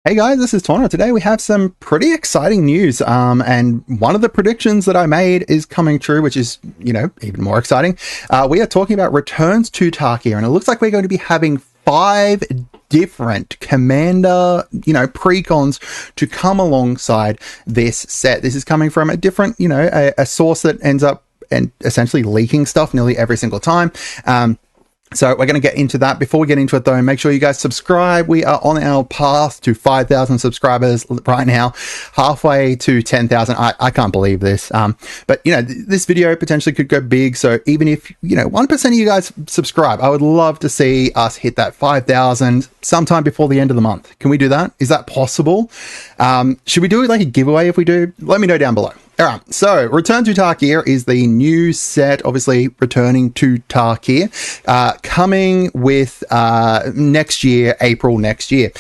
Hey guys, this is Tauna. Today we have some pretty exciting news, and one of the predictions that I made is coming true, which is, even more exciting. We are talking about returns to Tarkir, and it looks like we're going to be having 5 different Commander, Precons to come alongside this set. This is coming from a different, a source that ends up and essentially leaking stuff nearly every single time. So we're going to get into that. Before we get into it, though, make sure you guys subscribe. We are on our path to 5,000 subscribers right now, halfway to 10,000. I can't believe this. But, this video potentially could go big. So even if, 1% of you guys subscribe, I would love to see us hit that 5,000 sometime before the end of the month. Can we do that? Is that possible? Should we do it like a giveaway if we do? Let me know down below. All right, so Return to Tarkir is the new set, obviously returning to Tarkir, coming with next year, April next year.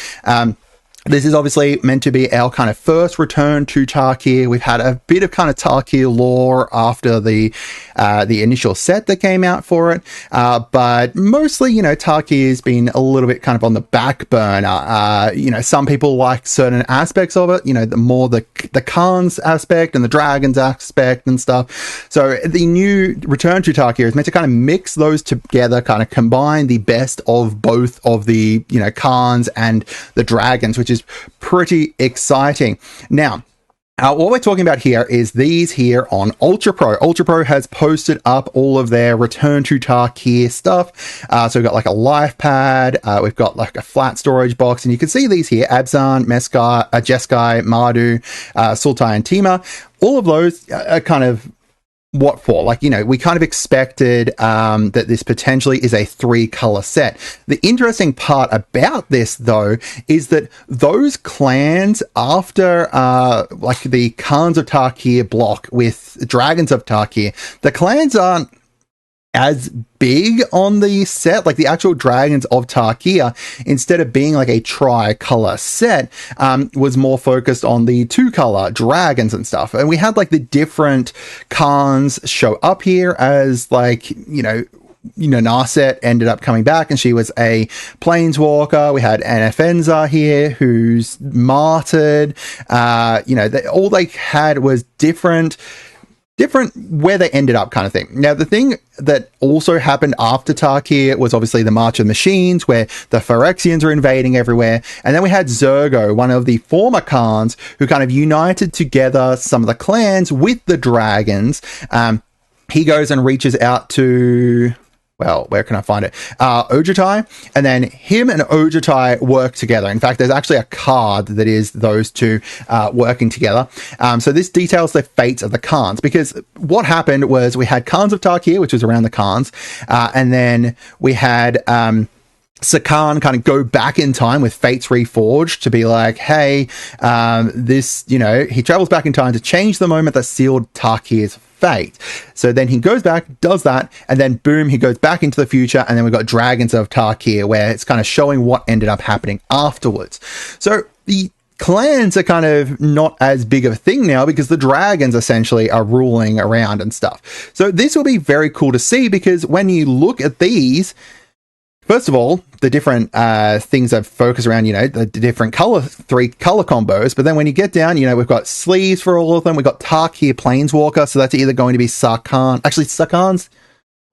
This is obviously meant to be our kind of first return to Tarkir. We've had a bit of kind of Tarkir lore after the initial set that came out for it, but mostly, Tarkir's been a little bit kind of on the back burner. Some people like certain aspects of it, the more the Khans aspect and the dragons aspect and stuff. So the new Return to Tarkir is meant to kind of mix those together, kind of combine the best of both of the, Khans and the dragons, which is pretty exciting. Now, what we're talking about here is these here on Ultra Pro. Ultra Pro has posted up all of their Return to Tarkir stuff. So we've got like a life pad, we've got like a flat storage box, and you can see these here: Abzan, Meskai, Jeskai, Mardu, Sultai, and Tima. All of those are kind of what for? Like, we kind of expected that this potentially is a 3-color set. The interesting part about this, though, is that those clans after like the Khans of Tarkir block with Dragons of Tarkir, the clans aren't as big on the set. Like the actual Dragons of Tarkir, instead of being like a tri-color set, was more focused on the 2-color dragons and stuff. And we had like the different Khans show up here as like, Narset ended up coming back and she was a Planeswalker. We had Anafenza here who's martyred. All they had was different where they ended up kind of thing. Now, the thing that also happened after Tarkir was obviously the March of Machines, where the Phyrexians are invading everywhere. And then we had Zergo, one of the former Khans, who kind of united together some of the clans with the dragons. He goes and reaches out to... well, where can I find it? Ojutai, and then him and Ojutai work together. In fact, there's actually a card that is those two working together. So this details the fates of the Khans, because what happened was we had Khans of Tarkir, which was around the Khans, and then we had... Sakan kind of go back in time with Fates Reforged to be like, hey, he travels back in time to change the moment that sealed Tarkir's fate. So then he goes back, does that, and then boom, he goes back into the future, and then we've got Dragons of Tarkir, where it's kind of showing what ended up happening afterwards. So the clans are kind of not as big of a thing now because the dragons essentially are ruling around and stuff. So this will be very cool to see, because when you look at these, first of all, the different things that focus around, the different 3-color combos. But then when you get down, we've got sleeves for all of them. We've got Tarkir Planeswalker. So that's either going to be Sarkhan. Actually,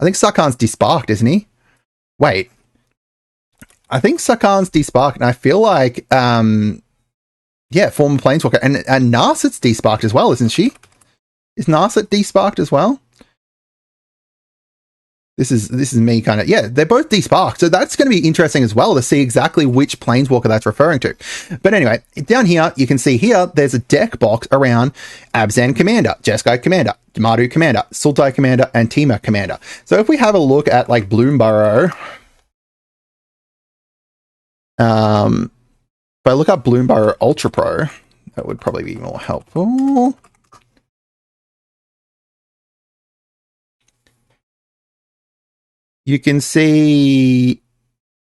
I think Sarkhan's desparked, isn't he? Wait. I think Sarkhan's desparked. And I feel like, former Planeswalker. And Narset's desparked as well, isn't she? Is Narset desparked as well? This is me kind of, they're both desparked. So that's going to be interesting as well to see exactly which Planeswalker that's referring to. But anyway, down here, you can see here, there's a deck box around Abzan Commander, Jeskai Commander, Mardu Commander, Sultai Commander, and Tima Commander. So if we have a look at like Bloomburrow, if I look up Bloomburrow Ultra Pro, that would probably be more helpful. You can see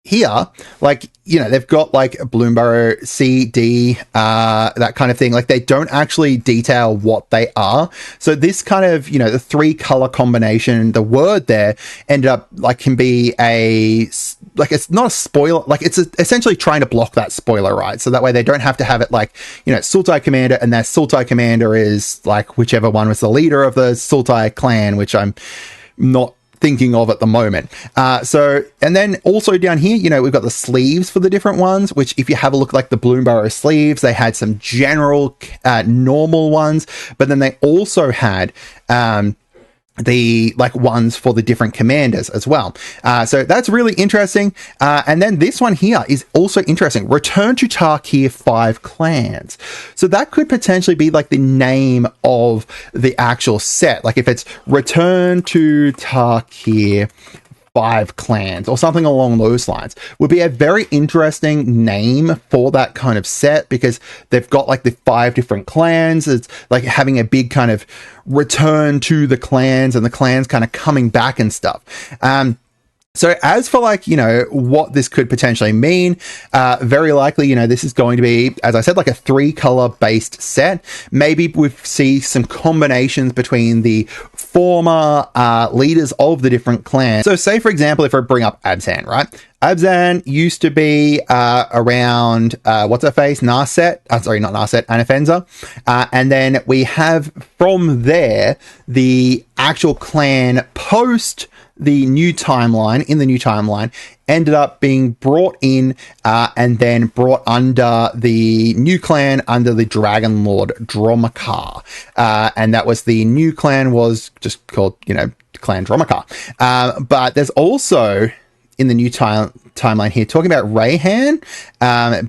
here, like, they've got like a Bloomburrow C, D, that kind of thing. Like, they don't actually detail what they are. So this kind of, the 3-color combination, the word there ended up like can be a like, it's not a spoiler, like it's essentially trying to block that spoiler, right? So that way they don't have to have it like, you know, Sultai Commander, and that Sultai Commander is like whichever one was the leader of the Sultai clan, which I'm not thinking of at the moment. So, and then also down here, you know, we've got the sleeves for the different ones, which if you have a look, like the Bloomburrow sleeves, they had some general normal ones, but then they also had the like ones for the different commanders as well. So that's really interesting. And then this one here is also interesting. Return to Tarkir 5 clans. So that could potentially be like the name of the actual set. Like if it's Return to Tarkir 5 clans or something along those lines, would be a very interesting name for that kind of set, because they've got like the 5 different clans. It's like having a big kind of return to the clans, and the clans kind of coming back and stuff. So as for like, you know, what this could potentially mean, very likely, you know, this is going to be, as I said, like a 3-color based set. Maybe we see some combinations between the former leaders of the different clans. So say, for example, if I bring up Abzan, right? Abzan used to be around, what's her face? Narset. Sorry, not Narset, Anafenza. And then we have from there the actual clan post the new timeline. In the new timeline, ended up being brought in and then brought under the new clan under the Dragon Lord Dromakar. And that was the new clan, was just called, you know, Clan Dromakar. But there's also in the new timeline here talking about Rayhan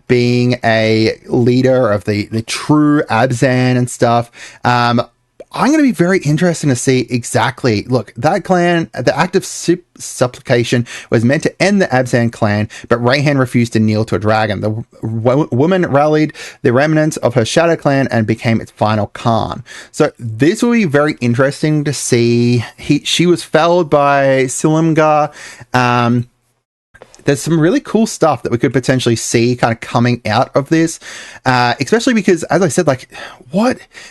being a leader of the true Abzan and stuff. I'm going to be very interested to see exactly, look, that clan, the act of supplication was meant to end the Abzan clan, but Rayhan refused to kneel to a dragon. The woman rallied the remnants of her shadow clan and became its final Khan. So this will be very interesting to see. She was felled by Silumgar. There's some really cool stuff that we could potentially see kind of coming out of this, especially because, as I said, like,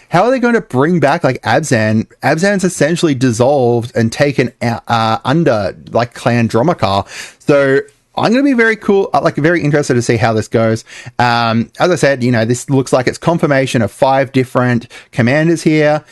how are they going to bring back like Abzan? Abzan's essentially dissolved and taken out, under like Clan Dromakar. So I'm going to be very cool, like very interested to see how this goes. As I said, you know, this looks like it's confirmation of 5 different commanders here,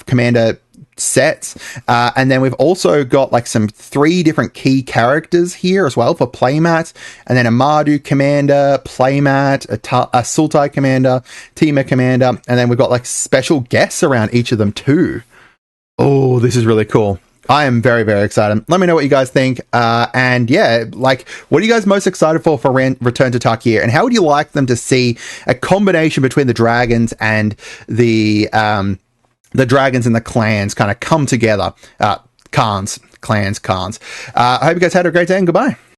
commander sets, and then we've also got like some 3 different key characters here as well for playmats, and then a Mardu commander playmat, a Sultai commander, Tima commander, and then we've got like special guests around each of them too. Oh, this is really cool. I am very, very excited. Let me know what you guys think. And yeah, like, what are you guys most excited for Return to Tarkir? And how would you like them to see a combination between the dragons and the dragons and the clans kind of come together? Clans. I hope you guys had a great day, and goodbye.